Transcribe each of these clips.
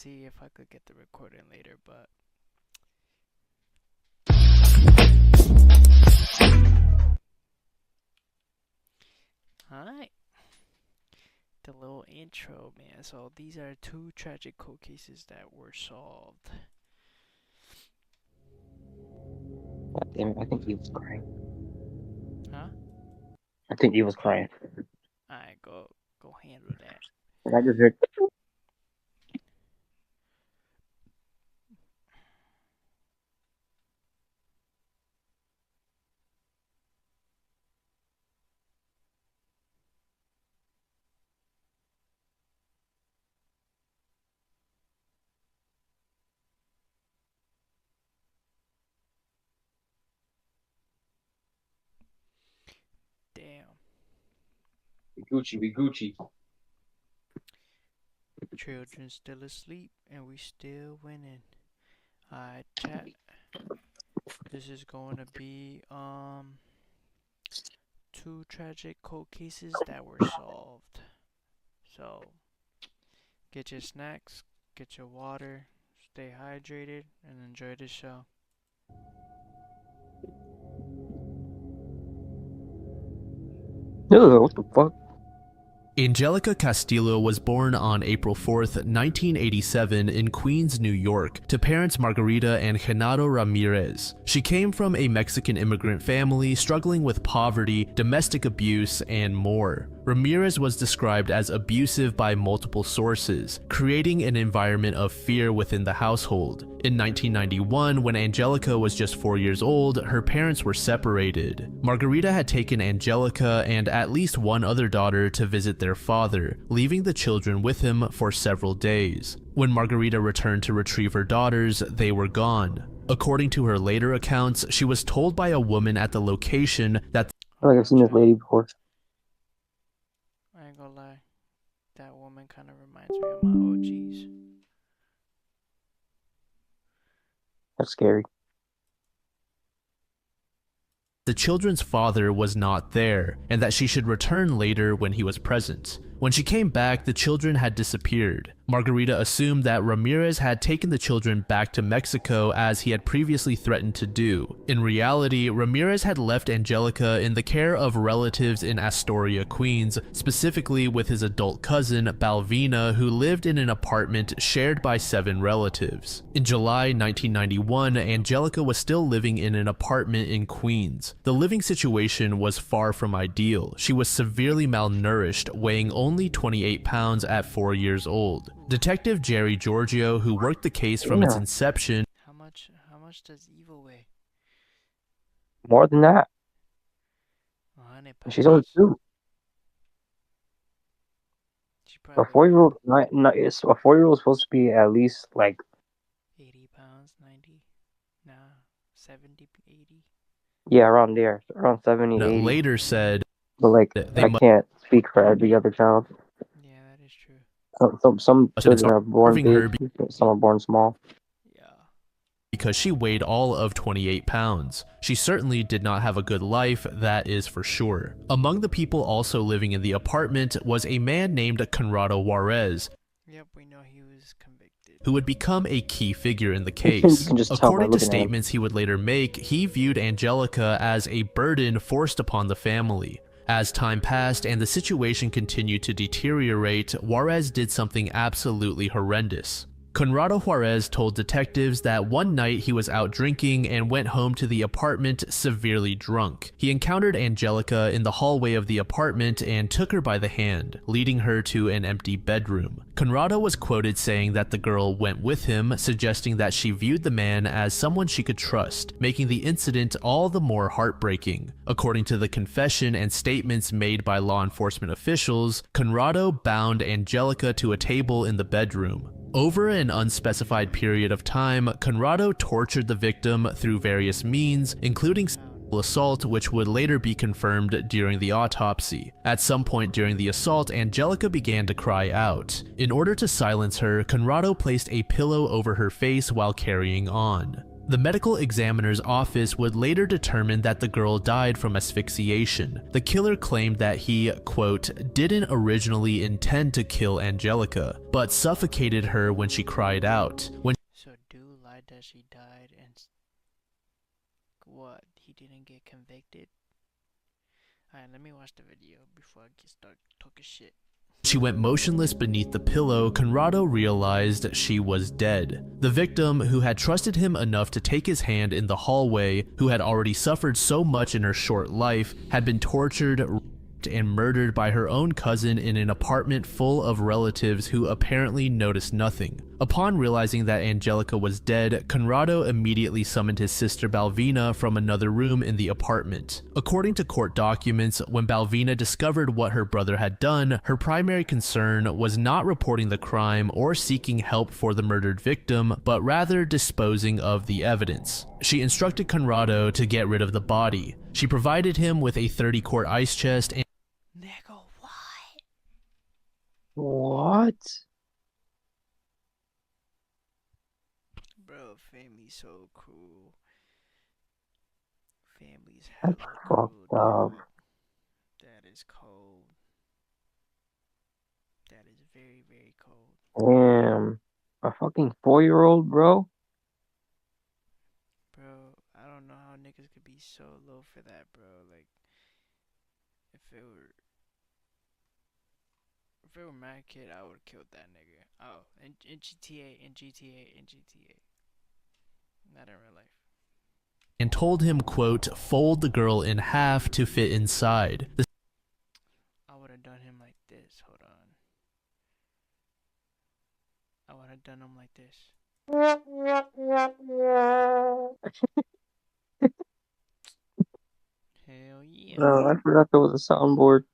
See if I could get the recording later, but alright. The little intro, man. So these are two tragic cold cases that were solved. God damn it, I think he was crying. Huh? I think he was crying. Alright, go handle that. And I just heard. Damn. We Gucci. Children still asleep and we still winning. Alright, chat. This is going to be two tragic cold cases that were solved. So get your snacks, get your water, stay hydrated, and enjoy the show. Ugh, what the fuck? Angelica Castillo was born on April 4th, 1987 in Queens, New York, to parents Margarita and Genaro Ramirez. She came from a Mexican immigrant family struggling with poverty, domestic abuse, and more. Ramirez was described as abusive by multiple sources, creating an environment of fear within the household. In 1991, when Angelica was just 4 years old, her parents were separated. Margarita had taken Angelica and at least one other daughter to visit their father, leaving the children with him for several days. When Margarita returned to retrieve her daughters, they were gone. According to her later accounts, she was told by a woman at the location that I feel like I've seen this lady before. I ain't gonna lie. That woman kind of reminds me of my OGs. That's scary. the children's father was not there and that she should return later when he was present. When she came back, the children had disappeared. Margarita assumed that Ramirez had taken the children back to Mexico as he had previously threatened to do. In reality, Ramirez had left Angelica in the care of relatives in Astoria, Queens, specifically with his adult cousin, Balvina, who lived in an apartment shared by 7 relatives. In July 1991, Angelica was still living in an apartment in Queens. The living situation was far from ideal. She was severely malnourished, weighing only 28 pounds at 4 years old. Detective Jerry Giorgio, who worked the case from its inception, How much does evil weigh? More than that. 100 And she's only pounds. 2. She A probably 4-year-old, it's a 4-year-old supposed to be at least like 80 pounds, 90, nah, 70, 80. around there, around 70, 80. later said But like they I can't speak for every other child. Yeah, that is true. Some must have been children are born starving her big, some are born small. Yeah. because she weighed all of 28 pounds. She certainly did not have a good life, that is for sure. Among the people also living in the apartment was a man named Conrado Juarez, Yep, we know he was convicted. who would become a key figure in the You case. can just tell by According to looking at him. statements he would later make, he viewed Angelica as a burden forced upon the family. As time passed and the situation continued to deteriorate, Juarez did something absolutely horrendous. Conrado Juarez told detectives that one night he was out drinking and went home to the apartment severely drunk. He encountered Angelica in the hallway of the apartment and took her by the hand, leading her to an empty bedroom. Conrado was quoted saying that the girl went with him, suggesting that she viewed the man as someone she could trust, making the incident all the more heartbreaking. According to the confession and statements made by law enforcement officials, Conrado bound Angelica to a table in the bedroom. Over an unspecified period of time, Conrado tortured the victim through various means, including sexual assault, which would later be confirmed during the autopsy. At some point during the assault, Angelica began to cry out. In order to silence her, Conrado placed a pillow over her face while carrying on. The medical examiner's office would later determine that the girl died from asphyxiation. The killer claimed that he, quote, didn't originally intend to kill Angelica, but suffocated her when she cried out. So dude lied that she died and what? He didn't get convicted? Alright, let me watch the video before I start talking shit. She went motionless beneath the pillow. Conrado realized she was dead. The victim, who had trusted him enough to take his hand in the hallway, who had already suffered so much in her short life, had been tortured, raped, and murdered by her own cousin in an apartment full of relatives who apparently noticed nothing. Upon realizing that Angelica was dead, Conrado immediately summoned his sister Balvina from another room in the apartment. According to court documents, when Balvina discovered what her brother had done, her primary concern was not reporting the crime or seeking help for the murdered victim, but rather disposing of the evidence. She instructed Conrado to get rid of the body. She provided him with a 30-quart ice chest and Nigga, what? What? Bro, family's so cruel. Family's That's hella fucked cruel, up. dude. That is cold. That is very, very cold. Damn. A fucking 4-year-old, bro? Bro, I don't know how niggas could be so low for that, bro. Like, if it were my kid, I would have killed that nigga. Oh, in GTA. Not in real life. told him, quote, fold the girl in half to fit inside. I would have done him like this. Hold on. I would have done him like this. Hell yeah. No, I forgot there was a soundboard.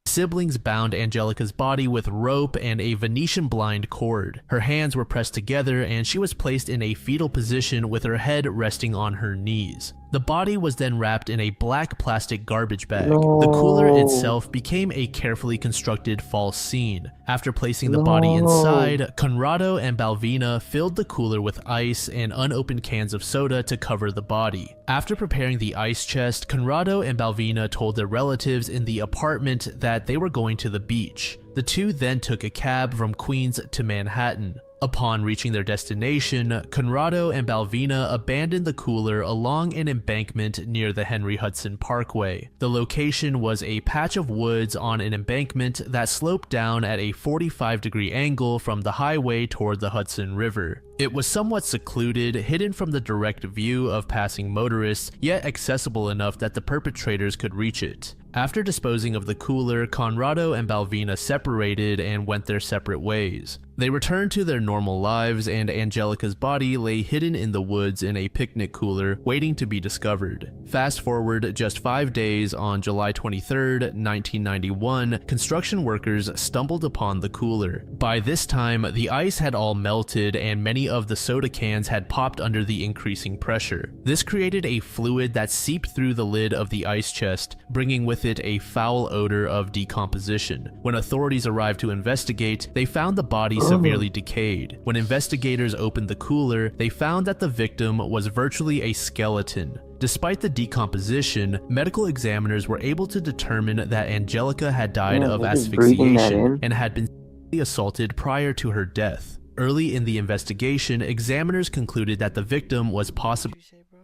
Siblings bound Angelica's body with rope and a Venetian blind cord. Her hands were pressed together and she was placed in a fetal position with her head resting on her knees. The body was then wrapped in a black plastic garbage bag. No. The cooler itself became a carefully constructed false scene. After placing the body inside, Conrado and Balvina filled the cooler with ice and unopened cans of soda to cover the body. After preparing the ice chest, Conrado and Balvina told their relatives in the apartment that they were going to the beach. The two then took a cab from Queens to Manhattan. Upon reaching their destination, Conrado and Balvina abandoned the cooler along an embankment near the Henry Hudson Parkway. The location was a patch of woods on an embankment that sloped down at a 45-degree angle from the highway toward the Hudson River. It was somewhat secluded, hidden from the direct view of passing motorists, yet accessible enough that the perpetrators could reach it. After disposing of the cooler, Conrado and Balvina separated and went their separate ways. They returned to their normal lives, and Angelica's body lay hidden in the woods in a picnic cooler, waiting to be discovered. Fast forward just 5 days, on July 23, 1991, construction workers stumbled upon the cooler. By this time, the ice had all melted and many of the soda cans had popped under the increasing pressure. This created a fluid that seeped through the lid of the ice chest, bringing with it a foul odor of decomposition. When authorities arrived to investigate, they found the body severely decayed. When investigators opened the cooler, they found that the victim was virtually a skeleton. Despite the decomposition, medical examiners were able to determine that Angelica had died of asphyxiation and had been sexually assaulted prior to her death. Early in the investigation, examiners concluded that the victim was possibly... What did you say, bro?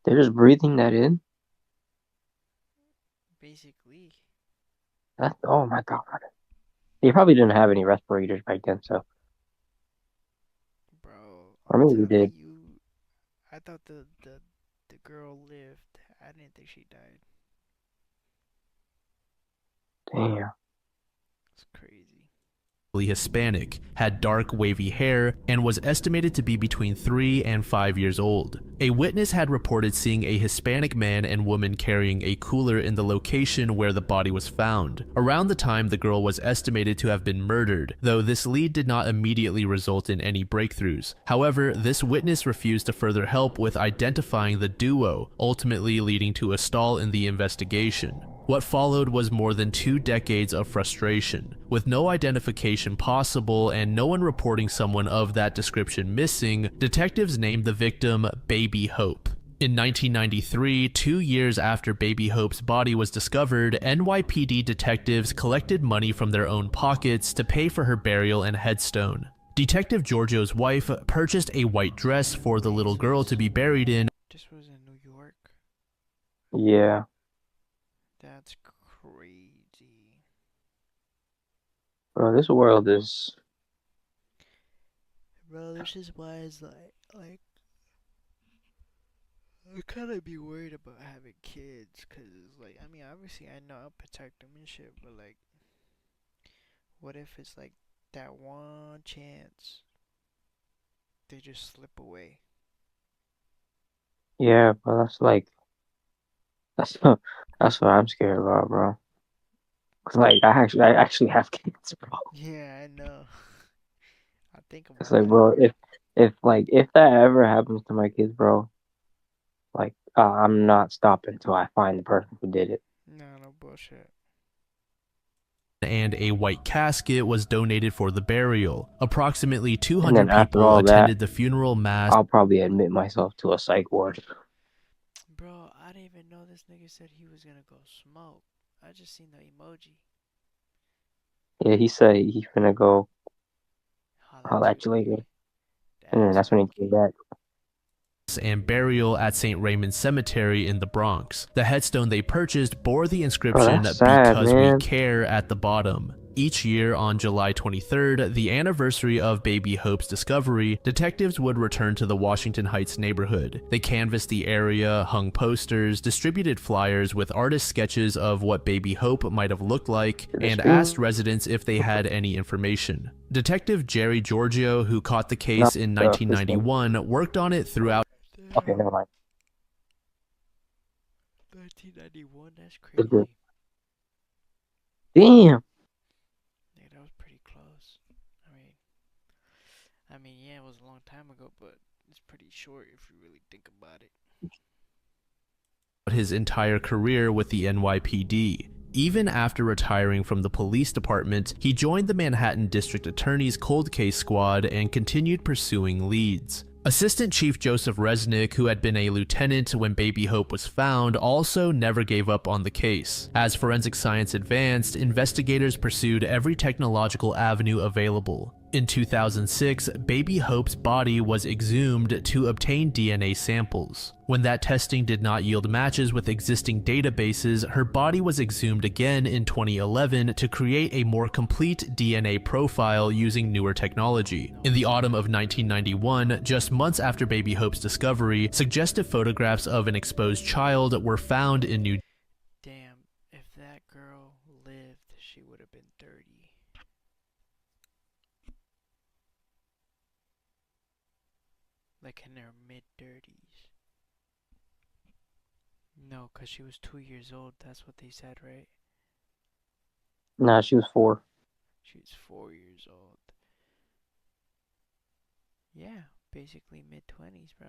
They're just breathing that in? Basically. Oh my god. They probably didn't have any respirators back then, so. Bro. Or maybe they did. I thought the girl lived. I didn't think she died. Damn. It's crazy. Hispanic, had dark wavy hair, and was estimated to be between 3 and 5 years old. A witness had reported seeing a Hispanic man and woman carrying a cooler in the location where the body was found, around the time the girl was estimated to have been murdered, though this lead did not immediately result in any breakthroughs. However, this witness refused to further help with identifying the duo, ultimately leading to a stall in the investigation. What followed was more than 2 decades of frustration. With no identification possible and no one reporting someone of that description missing, detectives named the victim Baby Hope. In 1993, 2 years after Baby Hope's body was discovered, NYPD detectives collected money from their own pockets to pay for her burial and headstone. Detective Giorgio's wife purchased a white dress for the little girl to be buried in. This was in New York. Yeah. That's crazy. Bro, this world is... Bro, this is why it's like, I kind of be worried about having kids, cause like, I mean, obviously I know I'll protect them and shit, but like, what if it's like that one chance they just slip away? Yeah, bro, that's like... That's that's what I'm scared about, bro. 'Cause like, I actually have kids, bro. Yeah, I know. I think It's about like, bro, if that ever happens to my kids, bro, like, I'm not stopping until I find the person who did it. No bullshit. And a white casket was donated for the burial. Approximately And 200 then after people all that, attended the funeral mass. I'll probably admit myself to a psych ward. Bro, I didn't even know this nigga said he was gonna go smoke. I just seen the emoji. Yeah, he said he finna go Holla at you later. And then That's that's when he came back. And burial at St. Raymond's Cemetery in the Bronx. The headstone they purchased bore the Bro, inscription that's sad, "Because man. We Care" at the bottom. Each year on July 23rd, the anniversary of Baby Hope's discovery, detectives would return to the Washington Heights neighborhood. They canvassed the area, hung posters, distributed flyers with artist sketches of what Baby Hope might have looked like, and asked residents if they had any information. Detective Jerry Giorgio, who caught the case in 1991, worked on it throughout. Okay, never mind. 1991, that's It's crazy. good. Damn. Yeah, that was pretty close. I mean, yeah, it was a long time ago, but it's pretty short if you really think about it. His entire career with the NYPD. Even after retiring from the police department, he joined the Manhattan District Attorney's Cold Case Squad and continued pursuing leads. Assistant Chief Joseph Resnick, who had been a lieutenant when Baby Hope was found, also never gave up on the case. As forensic science advanced, investigators pursued every technological avenue available. In 2006, Baby Hope's body was exhumed to obtain DNA samples. When that testing did not yield matches with existing databases, her body was exhumed again in 2011 to create a more complete DNA profile using newer technology. In the autumn of 1991, just months after Baby Hope's discovery, suggestive photographs of an exposed child were found in New Damn, if that girl lived, she would have been 30. Like in her mid-30s. No, because she was 2 years old. That's what they said, right? Nah, she was 4. She was 4 years old. Yeah, basically mid-20s, bro.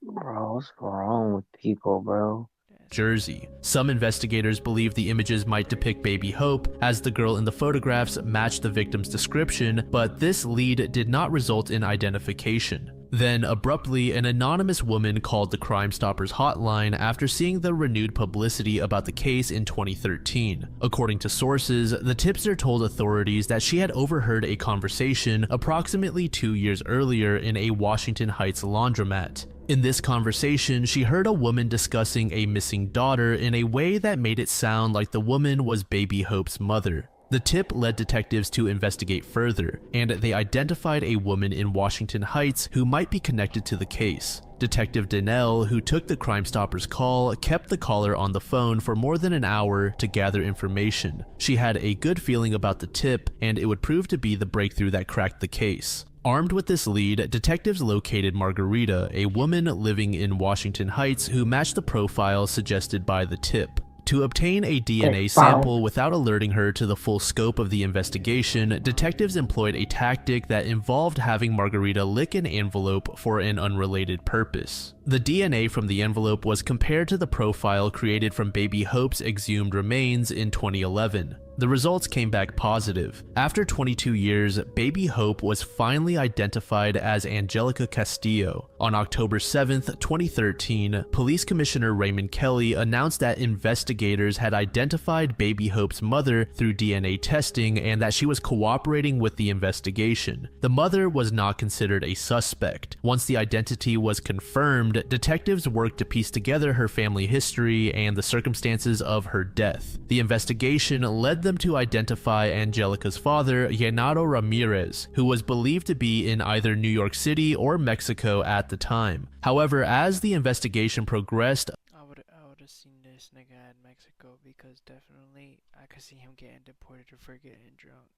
Bro, what's wrong with people, bro? Jersey. Some investigators believe the images might depict Baby Hope, as the girl in the photographs matched the victim's description, but this lead did not result in identification. Then, abruptly, an anonymous woman called the Crime Stoppers hotline after seeing the renewed publicity about the case in 2013. According to sources, the tipster told authorities that she had overheard a conversation approximately 2 years earlier in a Washington Heights laundromat. In this conversation, she heard a woman discussing a missing daughter in a way that made it sound like the woman was Baby Hope's mother. The tip led detectives to investigate further, and they identified a woman in Washington Heights who might be connected to the case. Detective Donnell, who took the Crime Stoppers call, kept the caller on the phone for more than an hour to gather information. She had a good feeling about the tip, and it would prove to be the breakthrough that cracked the case. Armed with this lead, detectives located Margarita, a woman living in Washington Heights who matched the profile suggested by the tip. To obtain a DNA Hey, sample without alerting her to the full scope of the investigation, detectives employed a tactic that involved having Margarita lick an envelope for an unrelated purpose. The DNA from the envelope was compared to the profile created from baby Hope's exhumed remains in 2011. The results came back positive. After 22 years, baby Hope was finally identified as Angelica Castillo. On October 7, 2013, Police Commissioner Raymond Kelly announced that investigators had identified baby Hope's mother through DNA testing and that she was cooperating with the investigation. The mother was not considered a suspect. Once the identity was confirmed, detectives worked to piece together her family history and the circumstances of her death. The investigation led them to identify Angelica's father, Yanaro Ramirez, who was believed to be in either New York City or Mexico at the time. However, as the investigation progressed, I would have seen this nigga at Mexico because definitely I could see him getting deported for getting drunk.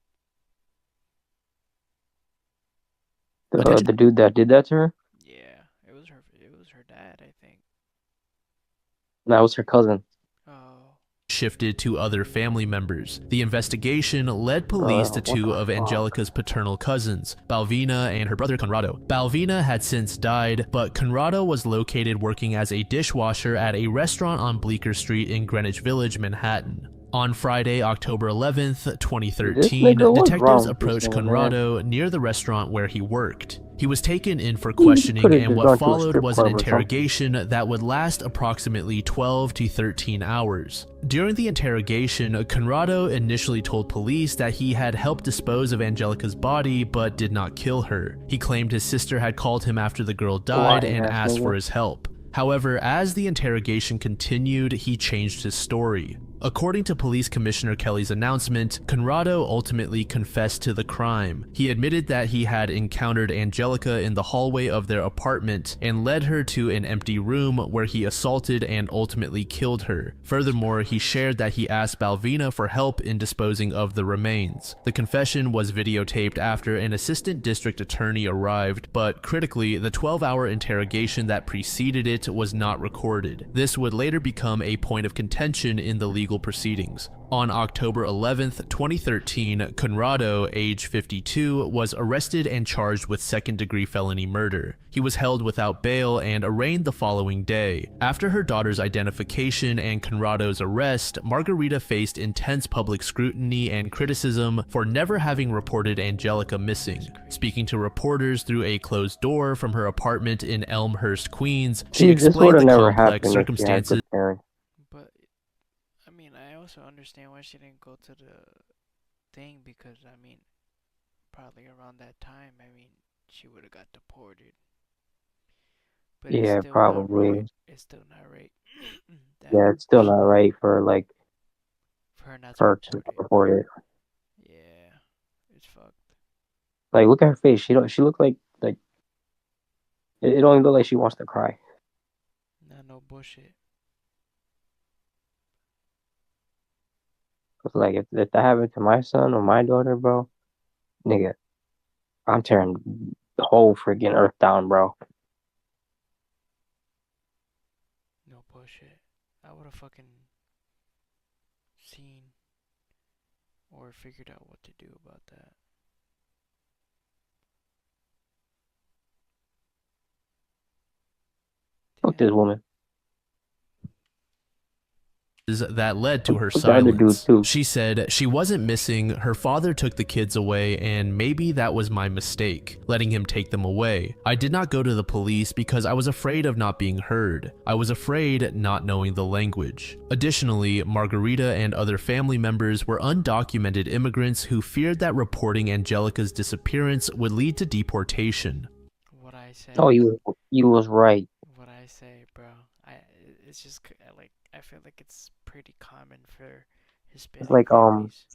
The dude that did that to her? Yeah, it was her dad, I think. That was her cousin. Oh. shifted to other family members. The investigation led police to two of Angelica's paternal cousins, Balvina and her brother Conrado. Balvina had since died, but Conrado was located working as a dishwasher at a restaurant on Bleecker Street in Greenwich Village, Manhattan. On Friday, October 11th, 2013, detectives approached Conrado near the restaurant where he worked. He was taken in for questioning, and what followed was an interrogation that would last approximately 12 to 13 hours. During the interrogation, Conrado initially told police that he had helped dispose of Angelica's body but did not kill her. He claimed his sister had called him after the girl died and asked for his help. However, as the interrogation continued, he changed his story. According to Police Commissioner Kelly's announcement, Conrado ultimately confessed to the crime. He admitted that he had encountered Angelica in the hallway of their apartment and led her to an empty room where he assaulted and ultimately killed her. Furthermore, he shared that he asked Balvina for help in disposing of the remains. The confession was videotaped after an assistant district attorney arrived, but critically, the 12-hour interrogation that preceded it was not recorded. This would later become a point of contention in the legal proceedings. On October 11th, 2013, Conrado, age 52, was arrested and charged with second-degree felony murder. He was held without bail and arraigned the following day. After her daughter's identification and Conrado's arrest, Margarita faced intense public scrutiny and criticism for never having reported Angelica missing. Speaking to reporters through a closed door from her apartment in Elmhurst, Queens, she explained the complex circumstances. But I mean, I also understand why she didn't go to the thing because, I mean, probably around that time, I mean, she would have got deported. But yeah, it's still probably. Not right. It's still not right. Yeah, it's still not right for like for her not to report it. Yeah, it's fucked. Like, look at her face. She look like it don't even look like she wants to cry. Not no bullshit. It's like if that happened to my son or my daughter, bro, nigga, I'm tearing the whole freaking earth down, bro. No bullshit. I would have fucking seen or figured out what to do about that. Fuck this woman. That led to her silence. She said she wasn't missing, her father took the kids away, and maybe that was my mistake, letting him take them away. I did not go to the police because I was afraid of not being heard. I was afraid not knowing the language. Additionally, Margarita and other family members were undocumented immigrants who feared that reporting Angelica's disappearance would lead to deportation. What I say. Oh, you was right. What I say, bro. It's just like I feel like it's pretty common for Hispanic families.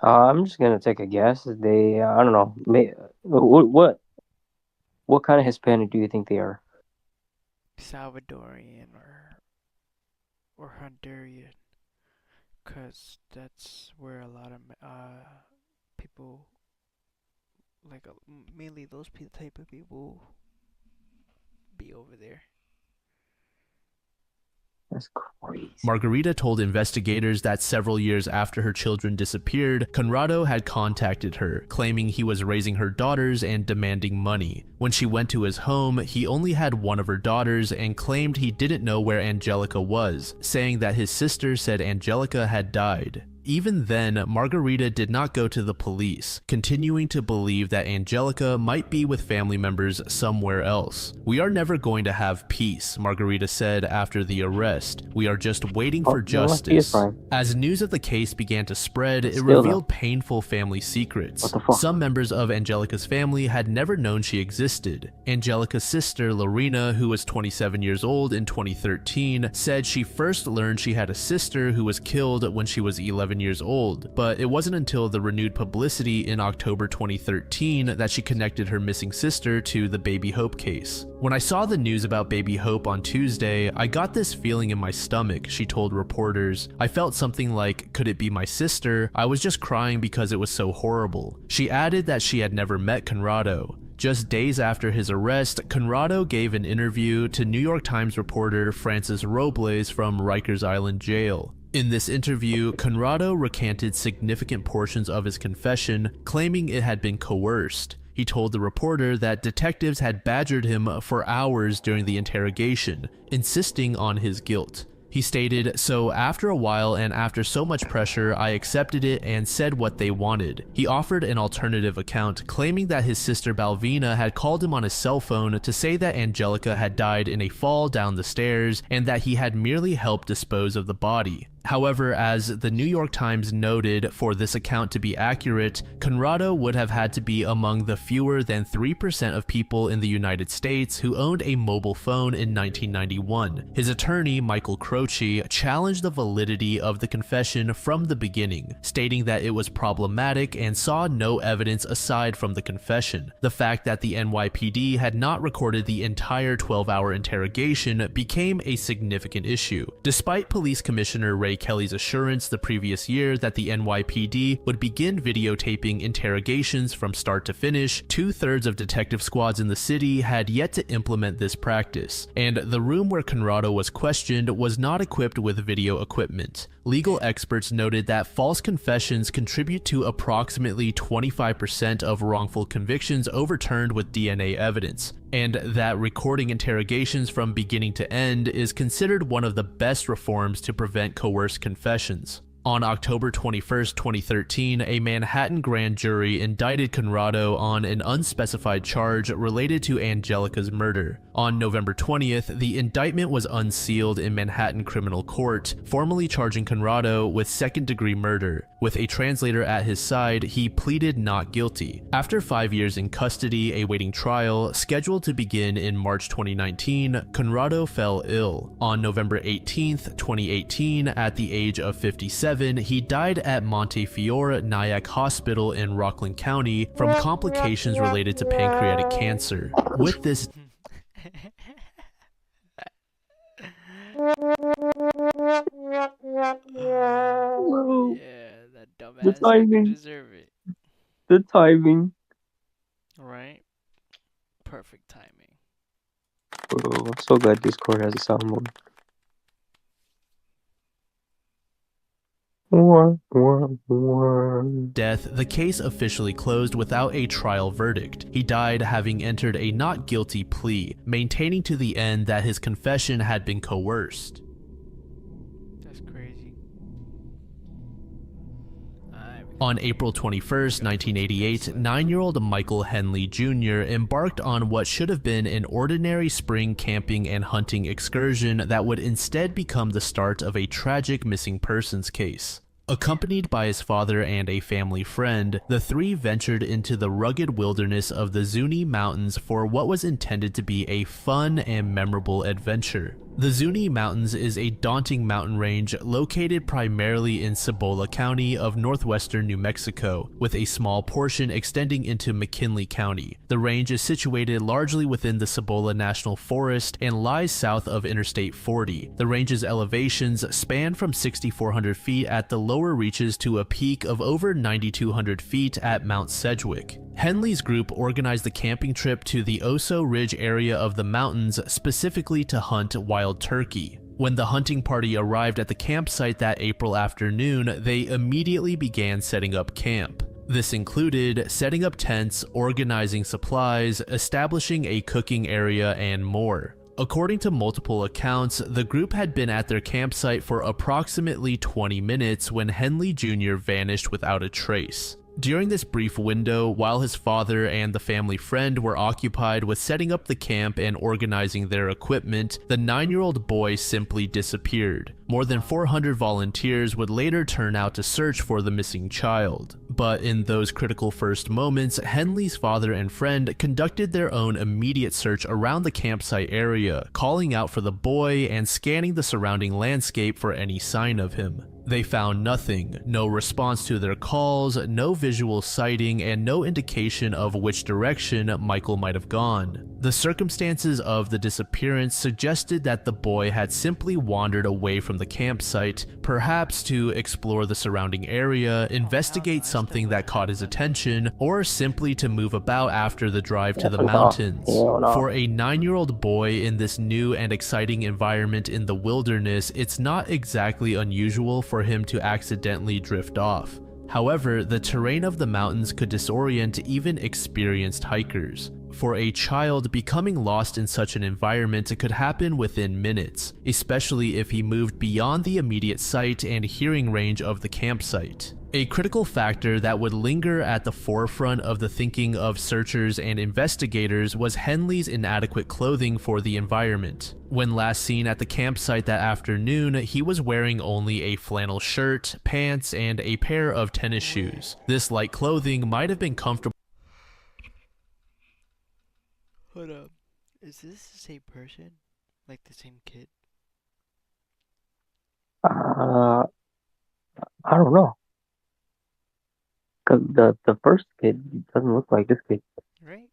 I'm just gonna take a guess. They, I don't know. What kind of Hispanic do you think they are? Salvadorian or Honduran, cause that's where a lot of people, like mainly those type of people, be over there. That's crazy. Margarita told investigators that several years after her children disappeared, Conrado had contacted her, claiming he was raising her daughters and demanding money. When she went to his home, he only had one of her daughters and claimed he didn't know where Angelica was, saying that his sister said Angelica had died. Even then, Margarita did not go to the police, continuing to believe that Angelica might be with family members somewhere else. "We are never going to have peace," Margarita said after the arrest. "We are just waiting for justice." As news of the case began to spread, it revealed painful family secrets. Some members of Angelica's family had never known she existed. Angelica's sister, Lorena, who was 27 years old in 2013, said she first learned she had a sister who was killed when she was 11 years old, but it wasn't until the renewed publicity in October 2013 that she connected her missing sister to the Baby Hope case. "When I saw the news about Baby Hope on Tuesday, I got this feeling in my stomach," she told reporters. "I felt something like, could it be my sister? I was just crying because it was so horrible." She added that she had never met Conrado. Just days after his arrest, Conrado gave an interview to New York Times reporter Francis Robles from Rikers Island Jail. In this interview, Conrado recanted significant portions of his confession, claiming it had been coerced. He told the reporter that detectives had badgered him for hours during the interrogation, insisting on his guilt. He stated, "So after a while and after so much pressure, I accepted it and said what they wanted." He offered an alternative account, claiming that his sister Balvina had called him on his cell phone to say that Angelica had died in a fall down the stairs and that he had merely helped dispose of the body. However, as the New York Times noted, for this account to be accurate, Conrado would have had to be among the fewer than 3% of people in the United States who owned a mobile phone in 1991. His attorney, Michael Croce, challenged the validity of the confession from the beginning, stating that it was problematic and saw no evidence aside from the confession. The fact that the NYPD had not recorded the entire 12-hour interrogation became a significant issue. Despite Police Commissioner Ray Kelly's assurance the previous year that the NYPD would begin videotaping interrogations from start to finish, 2/3 of detective squads in the city had yet to implement this practice, and the room where Conrado was questioned was not equipped with video equipment. Legal experts noted that false confessions contribute to approximately 25% of wrongful convictions overturned with DNA evidence, and that recording interrogations from beginning to end is considered one of the best reforms to prevent coerced confessions. On October 21, 2013, a Manhattan grand jury indicted Conrado on an unspecified charge related to Angelica's murder. On November 20th, the indictment was unsealed in Manhattan Criminal Court, formally charging Conrado with second-degree murder. With a translator at his side, he pleaded not guilty. After 5 years in custody awaiting trial, scheduled to begin in March 2019, Conrado fell ill. On November 18th, 2018, at the age of 57, he died at Montefiore Nyack Hospital in Rockland County from complications related to pancreatic cancer. With this Yeah, that The dumbass timing. didn't deserve it. The timing. Right? Perfect timing. Bro, I'm so glad Discord has a sound mode. death, the case officially closed without a trial verdict. He died having entered a not guilty plea, maintaining to the end that his confession had been coerced. That's crazy. On April 21st, 1988, 9-year-old Michael Henley Jr. embarked on what should have been an ordinary spring camping and hunting excursion that would instead become the start of a tragic missing persons case. Accompanied by his father and a family friend, the three ventured into the rugged wilderness of the Zuni Mountains for what was intended to be a fun and memorable adventure. The Zuni Mountains is a daunting mountain range located primarily in Cibola County of northwestern New Mexico, with a small portion extending into McKinley County. The range is situated largely within the Cibola National Forest and lies south of Interstate 40. The range's elevations span from 6,400 feet at the lower reaches to a peak of over 9,200 feet at Mount Sedgwick. Henley's group organized the camping trip to the Oso Ridge area of the mountains specifically to hunt wild turkey. When the hunting party arrived at the campsite that April afternoon, they immediately began setting up camp. This included setting up tents, organizing supplies, establishing a cooking area, and more. According to multiple accounts, the group had been at their campsite for approximately 20 minutes when Henley Jr. vanished without a trace. During this brief window, while his father and the family friend were occupied with setting up the camp and organizing their equipment, the 9-year-old boy simply disappeared. More than 400 volunteers would later turn out to search for the missing child. But in those critical first moments, Henley's father and friend conducted their own immediate search around the campsite area, calling out for the boy and scanning the surrounding landscape for any sign of him. They found nothing, no response to their calls, no visual sighting, and no indication of which direction Michael might have gone. The circumstances of the disappearance suggested that the boy had simply wandered away from the campsite, perhaps to explore the surrounding area, investigate something that caught his attention, or simply to move about after the drive to the mountains. For a 9-year-old boy in this new and exciting environment in the wilderness, it's not exactly unusual for him to accidentally drift off. However, the terrain of the mountains could disorient even experienced hikers. For a child, becoming lost in such an environment could happen within minutes, especially if he moved beyond the immediate sight and hearing range of the campsite. A critical factor that would linger at the forefront of the thinking of searchers and investigators was Henley's inadequate clothing for the environment. When last seen at the campsite that afternoon, he was wearing only a flannel shirt, pants, and a pair of tennis shoes. This light clothing might have been comfortable. Hold up. Is this the same person? Like the same kid? I don't know. Because the first kid doesn't look like this kid. Right?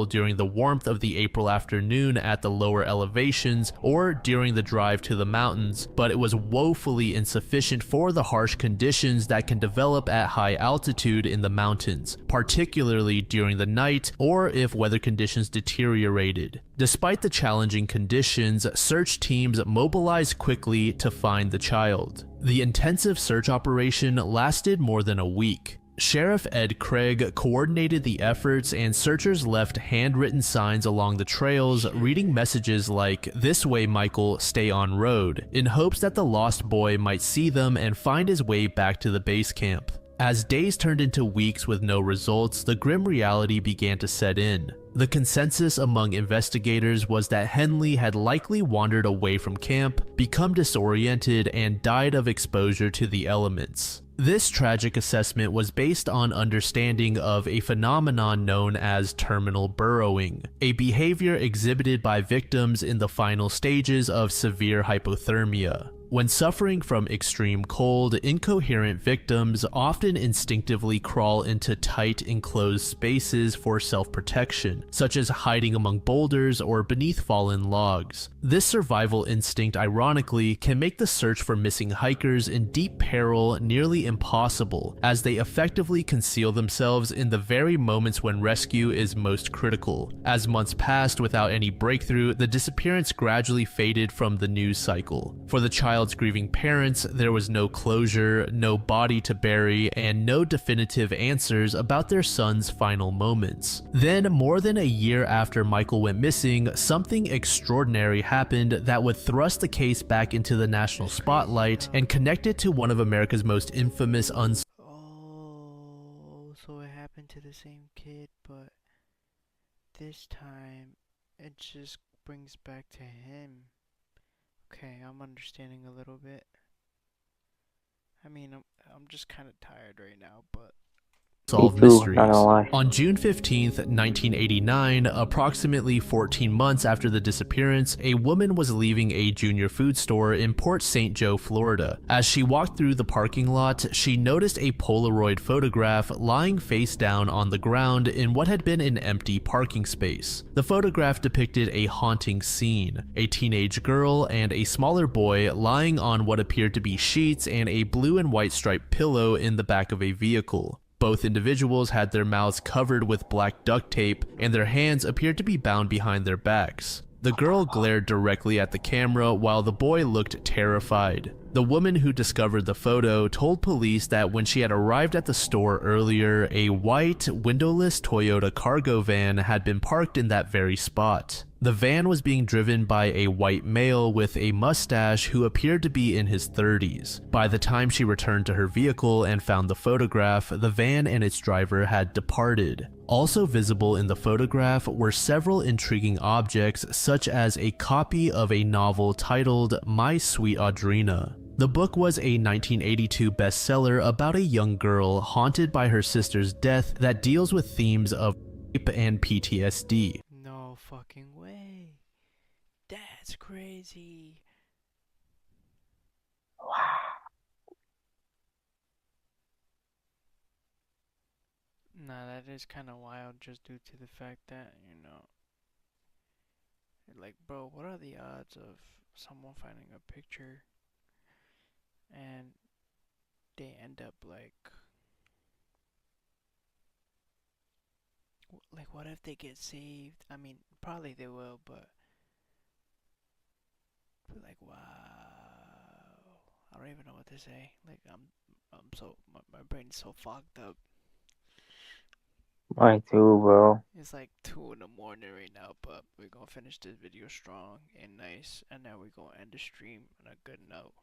During the warmth of the April afternoon at the lower elevations or during the drive to the mountains, but it was woefully insufficient for the harsh conditions that can develop at high altitude in the mountains, particularly during the night or if weather conditions deteriorated. Despite the challenging conditions, search teams mobilized quickly to find the child. The intensive search operation lasted more than a week. Sheriff Ed Craig coordinated the efforts, and searchers left handwritten signs along the trails reading messages like, "This way, Michael, stay on road," in hopes that the lost boy might see them and find his way back to the base camp. As days turned into weeks with no results, the grim reality began to set in. The consensus among investigators was that Henley had likely wandered away from camp, become disoriented, and died of exposure to the elements. This tragic assessment was based on understanding of a phenomenon known as terminal burrowing, a behavior exhibited by victims in the final stages of severe hypothermia. When suffering from extreme cold, incoherent victims often instinctively crawl into tight, enclosed spaces for self-protection, such as hiding among boulders or beneath fallen logs. This survival instinct, ironically, can make the search for missing hikers in deep peril nearly impossible, as they effectively conceal themselves in the very moments when rescue is most critical. As months passed without any breakthrough, the disappearance gradually faded from the news cycle. For the child's grieving parents, there was no closure, no body to bury, and no definitive answers about their son's final moments. Then, more than a year after Michael went missing, something extraordinary happened that would thrust the case back into the national spotlight and connect it to one of America's most infamous Oh, so it happened to the same kid, but this time it just brings back to him. Okay, I'm understanding a little bit. I mean, I'm just kind of tired right now, but solve mysteries. On June 15th, 1989, approximately 14 months after the disappearance, a woman was leaving a junior food store in Port St. Joe, Florida. As she walked through the parking lot, she noticed a Polaroid photograph lying face down on the ground in what had been an empty parking space. The photograph depicted a haunting scene: a teenage girl and a smaller boy lying on what appeared to be sheets and a blue and white striped pillow in the back of a vehicle. Both individuals had their mouths covered with black duct tape, and their hands appeared to be bound behind their backs. The girl glared directly at the camera while the boy looked terrified. The woman who discovered the photo told police that when she had arrived at the store earlier, a white, windowless Toyota cargo van had been parked in that very spot. The van was being driven by a white male with a mustache who appeared to be in his 30s. By the time she returned to her vehicle and found the photograph, the van and its driver had departed. Also visible in the photograph were several intriguing objects, such as a copy of a novel titled My Sweet Audrina. The book was a 1982 bestseller about a young girl haunted by her sister's death that deals with themes of rape and PTSD. No fucking way. That's crazy. Nah, that is kind of wild just due to the fact that, like, bro, what are the odds of someone finding a picture and they end up like what if they get saved? I mean, probably they will, but like, wow, I don't even know what to say. Like, I'm so my brain's so fogged up. Mine too, bro. It's like 2 in the morning right now, but we're gonna finish this video strong and nice, and then we're gonna end the stream on a good note.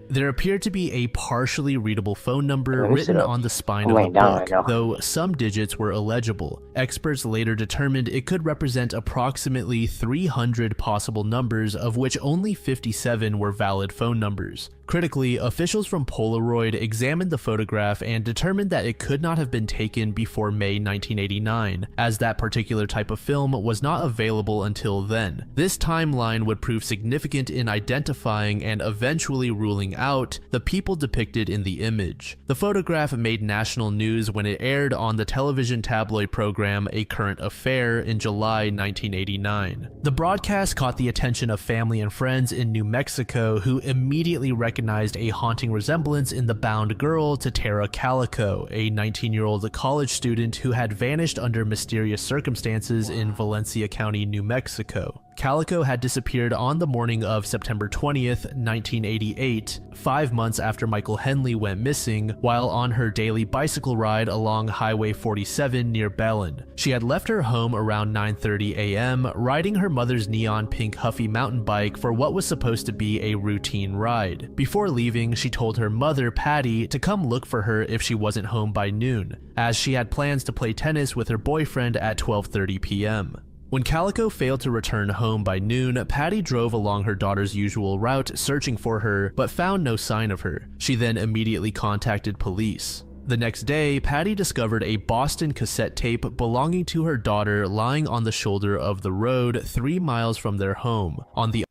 There appeared to be a partially readable phone number Let me written sit up. on the spine I'm of the laying down book, right now. though some digits were illegible. Experts later determined it could represent approximately 300 possible numbers, of which only 57 were valid phone numbers. Critically, officials from Polaroid examined the photograph and determined that it could not have been taken before May 1989, as that particular type of film was not available until then. This timeline would prove significant in identifying and eventually ruling out the people depicted in the image. The photograph made national news when it aired on the television tabloid program A Current Affair in July 1989. The broadcast caught the attention of family and friends in New Mexico, who immediately recognized a haunting resemblance in the bound girl to Tara Calico, a 19-year-old college student who had vanished under mysterious circumstances in Valencia County, New Mexico. Calico had disappeared on the morning of September 20th, 1988, 5 months after Michael Henley went missing, while on her daily bicycle ride along Highway 47 near Belen. She had left her home around 9:30 a.m., riding her mother's neon pink Huffy mountain bike for what was supposed to be a routine ride. Before leaving, she told her mother, Patty, to come look for her if she wasn't home by noon, as she had plans to play tennis with her boyfriend at 12:30 p.m. When Calico failed to return home by noon, Patty drove along her daughter's usual route searching for her, but found no sign of her. She then immediately contacted police. The next day, Patty discovered a Boston cassette tape belonging to her daughter lying on the shoulder of the road 3 miles from their home. On the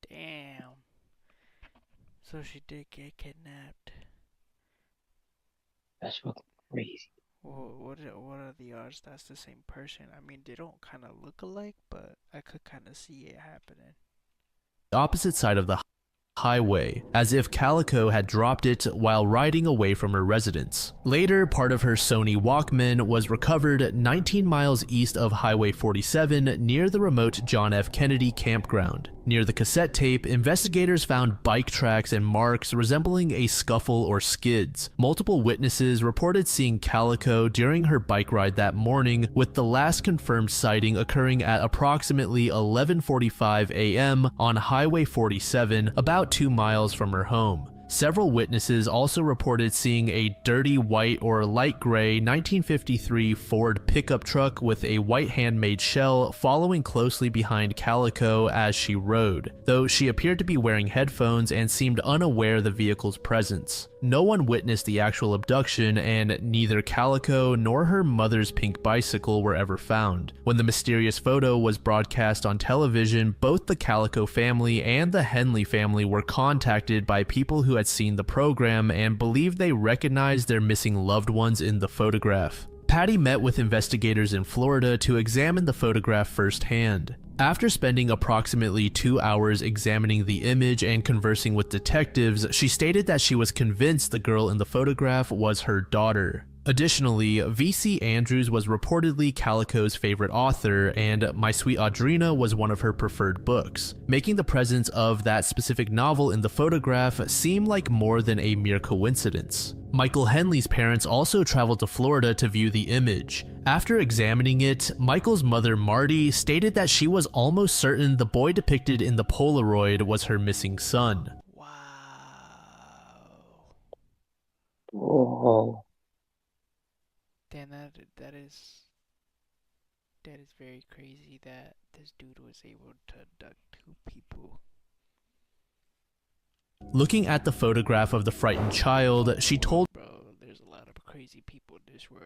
Damn. So she did get kidnapped. That's fucking crazy. Well, what are the odds that's the same person? I mean, they don't kind of look alike, but I could kind of see it happening. opposite side of the highway, as if Calico had dropped it while riding away from her residence. Later, part of her Sony Walkman was recovered 19 miles east of Highway 47 near the remote John F. Kennedy campground. Near the cassette tape, investigators found bike tracks and marks resembling a scuffle or skids. Multiple witnesses reported seeing Calico during her bike ride that morning, with the last confirmed sighting occurring at approximately 11:45 a.m. on Highway 47, about 2 miles from her home. Several witnesses also reported seeing a dirty white or light gray 1953 Ford pickup truck with a white handmade shell following closely behind Calico as she rode, though she appeared to be wearing headphones and seemed unaware of the vehicle's presence. No one witnessed the actual abduction, and neither Calico nor her mother's pink bicycle were ever found. When the mysterious photo was broadcast on television, both the Calico family and the Henley family were contacted by people who had seen the program and believed they recognized their missing loved ones in the photograph. Patty met with investigators in Florida to examine the photograph firsthand. After spending approximately 2 hours examining the image and conversing with detectives, she stated that she was convinced the girl in the photograph was her daughter. Additionally, V.C. Andrews was reportedly Calico's favorite author, and My Sweet Audrina was one of her preferred books, making the presence of that specific novel in the photograph seem like more than a mere coincidence. Michael Henley's parents also traveled to Florida to view the image. After examining it, Michael's mother Marty stated that she was almost certain the boy depicted in the Polaroid was her missing son. Wow. Whoa. Damn, that is very crazy that this dude was able to abduct 2 people. Looking at the photograph of the frightened child, she told Bro, there's a lot of crazy people in this world.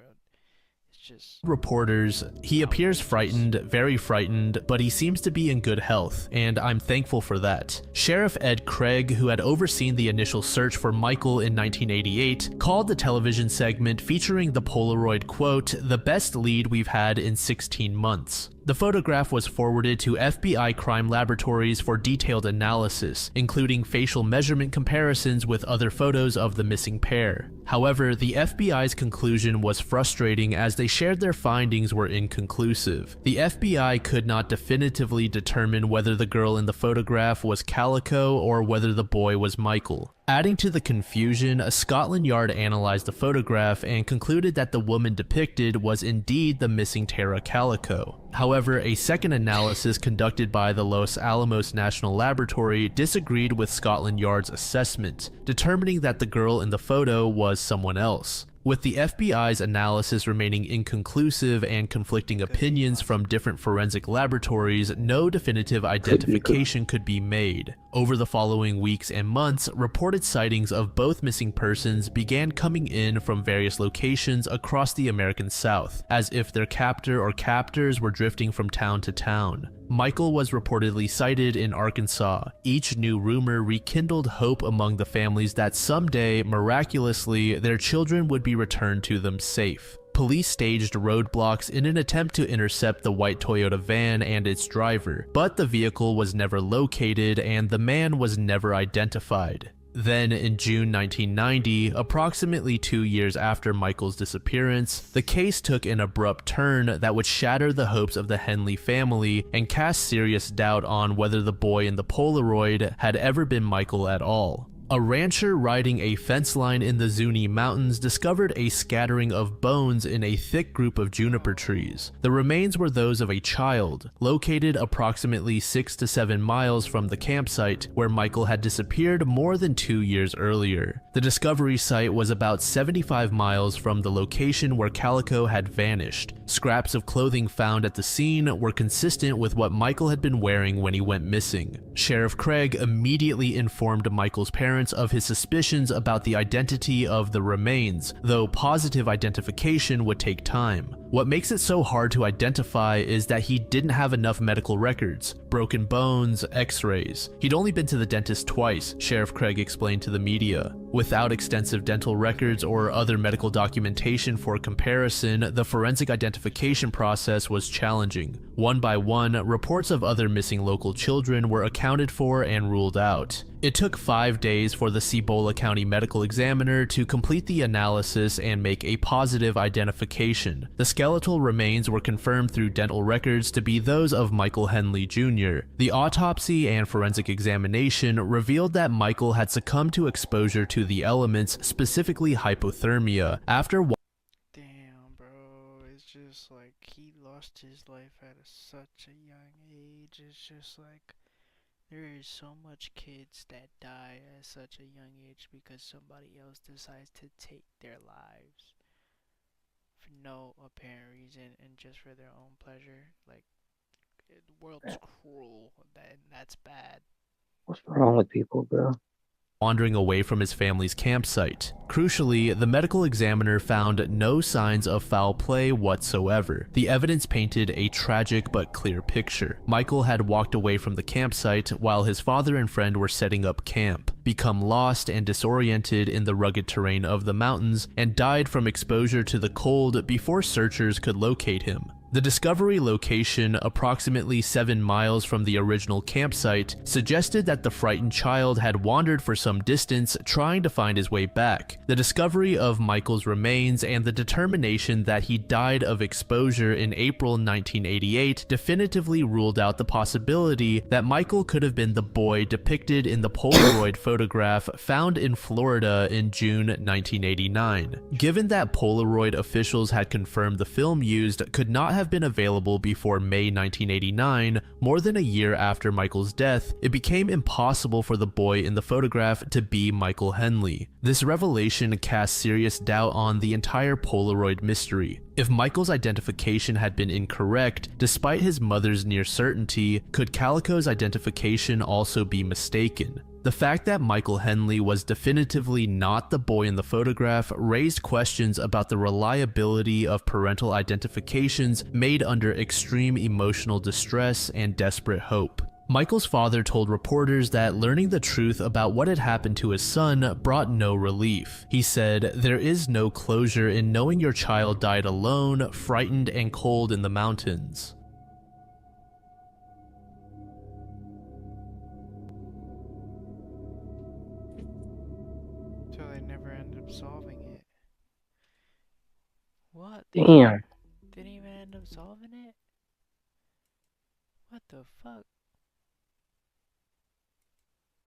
It's just reporters, "He appears frightened, very frightened, but he seems to be in good health, and I'm thankful for that." Sheriff Ed Craig, who had overseen the initial search for Michael in 1988, called the television segment featuring the Polaroid quote, "the best lead we've had in 16 months." The photograph was forwarded to FBI crime laboratories for detailed analysis, including facial measurement comparisons with other photos of the missing pair. However, the FBI's conclusion was frustrating as they shared their findings were inconclusive. The FBI could not definitively determine whether the girl in the photograph was Calico or whether the boy was Michael. Adding to the confusion, a Scotland Yard analyzed the photograph and concluded that the woman depicted was indeed the missing Tara Calico. However, a second analysis conducted by the Los Alamos National Laboratory disagreed with Scotland Yard's assessment, determining that the girl in the photo was someone else. With the FBI's analysis remaining inconclusive and conflicting opinions from different forensic laboratories, no definitive identification could be made. Over the following weeks and months, reported sightings of both missing persons began coming in from various locations across the American South, as if their captor or captors were drifting from town to town. Michael was reportedly sighted in Arkansas. Each new rumor rekindled hope among the families that someday, miraculously, their children would be returned to them safe. Police staged roadblocks in an attempt to intercept the white Toyota van and its driver, but the vehicle was never located and the man was never identified. Then, in June 1990, approximately 2 years after Michael's disappearance, the case took an abrupt turn that would shatter the hopes of the Henley family and cast serious doubt on whether the boy in the Polaroid had ever been Michael at all. A rancher riding a fence line in the Zuni Mountains discovered a scattering of bones in a thick group of juniper trees. The remains were those of a child, located approximately 6 to 7 miles from the campsite where Michael had disappeared more than 2 years earlier. The discovery site was about 75 miles from the location where Calico had vanished. Scraps of clothing found at the scene were consistent with what Michael had been wearing when he went missing. Sheriff Craig immediately informed Michael's parents of his suspicions about the identity of the remains, though positive identification would take time. What makes it so hard to identify is that he didn't have enough medical records, broken bones, x-rays. He'd only been to the dentist twice, Sheriff Craig explained to the media. Without extensive dental records or other medical documentation for comparison, the forensic identification process was challenging. One by one, reports of other missing local children were accounted for and ruled out. It took 5 days for the Cibola County Medical Examiner to complete the analysis and make a positive identification. The skeletal remains were confirmed through dental records to be those of Michael Henley Jr. The autopsy and forensic examination revealed that Michael had succumbed to exposure to the elements, specifically hypothermia, after damn, bro. It's just like he lost his life at such a young age. It's just like there is so much kids that die at such a young age because somebody else decides to take their lives for no apparent reason and just for their own pleasure. Like, the world's cruel, and that's bad. What's wrong with people, bro? wandering away from his family's campsite. Crucially, the medical examiner found no signs of foul play whatsoever. The evidence painted a tragic but clear picture. Michael had walked away from the campsite while his father and friend were setting up camp, become lost and disoriented in the rugged terrain of the mountains, and died from exposure to the cold before searchers could locate him. The discovery location, approximately 7 miles from the original campsite, suggested that the frightened child had wandered for some distance trying to find his way back. The discovery of Michael's remains and the determination that he died of exposure in April 1988 definitively ruled out the possibility that Michael could have been the boy depicted in the Polaroid photograph found in Florida in June 1989. Given that Polaroid officials had confirmed the film used could not have been available before May 1989, more than a year after Michael's death, it became impossible for the boy in the photograph to be Michael Henley. This revelation cast serious doubt on the entire Polaroid mystery. If Michael's identification had been incorrect, despite his mother's near certainty, could Calico's identification also be mistaken? The fact that Michael Henley was definitively not the boy in the photograph raised questions about the reliability of parental identifications made under extreme emotional distress and desperate hope. Michael's father told reporters that learning the truth about what had happened to his son brought no relief. He said, "There is no closure in knowing your child died alone, frightened and cold in the mountains." So they never ended up solving it. What? Damn. Didn't even end up solving it? What the fuck?